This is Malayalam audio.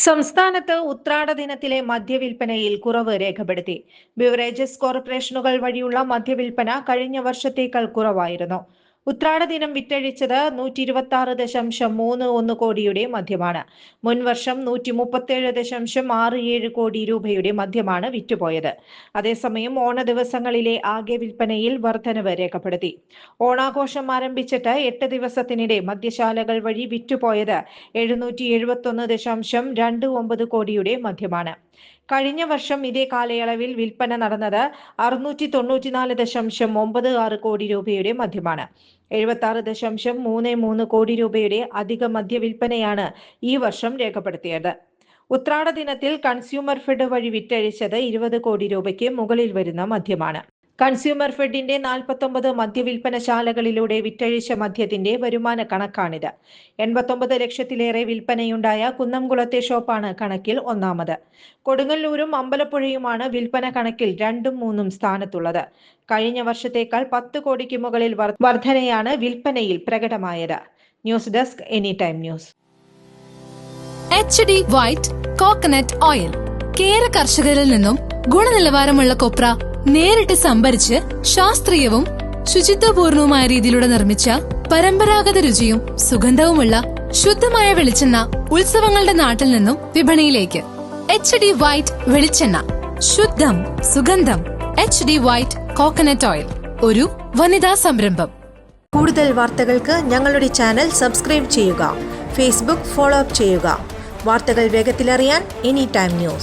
സംസ്ഥാനത്ത് ഉത്രാട ദിനത്തിലെ മദ്യവിൽപ്പനയിൽ കുറവ് രേഖപ്പെടുത്തി. ബിവറേജസ് കോർപ്പറേഷനുകൾ വഴിയുള്ള മദ്യവിൽപ്പന കഴിഞ്ഞ വർഷത്തേക്കാൾ കുറവായിരുന്നു. ഉത്രാട ദിനം വിറ്റഴിച്ചത് 126.31 കോടിയുടെ മദ്യമാണ്. മുൻവർഷം 137.67 കോടി രൂപയുടെ മദ്യമാണ് വിറ്റുപോയത്. അതേസമയം ഓണ ദിവസങ്ങളിലെ ആകെ വിൽപ്പനയിൽ വർധനവ് രേഖപ്പെടുത്തി. ഓണാഘോഷം ആരംഭിച്ചിട്ട് 8 ദിവസത്തിനിടെ മദ്യശാലകൾ വഴി വിറ്റുപോയത് 771.29 കോടിയുടെ മദ്യമാണ്. കഴിഞ്ഞ വർഷം ഇതേ കാലയളവിൽ വിൽപ്പന നടന്നത് 694.96 കോടി രൂപയുടെ മദ്യമാണ്. 76.33 കോടി രൂപയുടെ അധിക മദ്യവിൽപ്പനയാണ് ഈ വർഷം രേഖപ്പെടുത്തിയത്. ഉത്രാട ദിനത്തിൽ കൺസ്യൂമർ ഫെഡ് വഴി വിറ്റഴിച്ചത് 20 കോടി രൂപയ്ക്ക് മുകളിൽ വരുന്ന മദ്യമാണ്. കൺസ്യൂമർ ഫെഡിന്റെ 49 മദ്യവിൽപ്പനശാലകളിലൂടെ വിറ്റഴിച്ച മദ്യത്തിന്റെ വരുമാന കണക്കാണിത്. 89 ലക്ഷത്തിലേറെ വിൽപ്പനയുണ്ടായ കുന്നംകുളത്തെ ഷോപ്പാണ് കണക്കിൽ ഒന്നാമത്. കൊടുങ്ങല്ലൂരും അമ്പലപ്പുഴയുമാണ് വിൽപ്പന കണക്കിൽ 2ഉം 3ഉം സ്ഥാനത്തുള്ളത്. കഴിഞ്ഞ വർഷത്തേക്കാൾ 10 കോടിക്ക് മുകളിൽ വർധനയാണ് വിൽപ്പനയിൽ പ്രകടമായത്. News desk any time news. HD white coconut oil കേര കർഷകരിൽ നിന്നും ഗുണനിലവാരമുള്ള കൊപ്ര നേരിട്ട് സംഭരിച്ച് ശാസ്ത്രീയവും ശുചിത്വപൂർണവുമായ രീതിയിലൂടെ നിർമ്മിച്ച പരമ്പരാഗത രുചിയും സുഗന്ധവുമുള്ള ശുദ്ധമായ വെളിച്ചെണ്ണ ഉത്സവങ്ങളുടെ നാട്ടിൽ നിന്നും വിപണിയിലേക്ക്. HD വൈറ്റ് വെളിച്ചെണ്ണ, ശുദ്ധം, സുഗന്ധം. HD വൈറ്റ് കോക്കനട്ട് ഓയിൽ ഒരു വനിതാ സംരംഭം. കൂടുതൽ വാർത്തകൾക്ക് ഞങ്ങളുടെ ചാനൽ സബ്സ്ക്രൈബ് ചെയ്യുക. ഫേസ്ബുക്ക് ഫോളോ അപ്പ് ചെയ്യുക. വാർത്തകൾ വേഗത്തിലറിയാൻ എനി ടൈം ന്യൂസ്.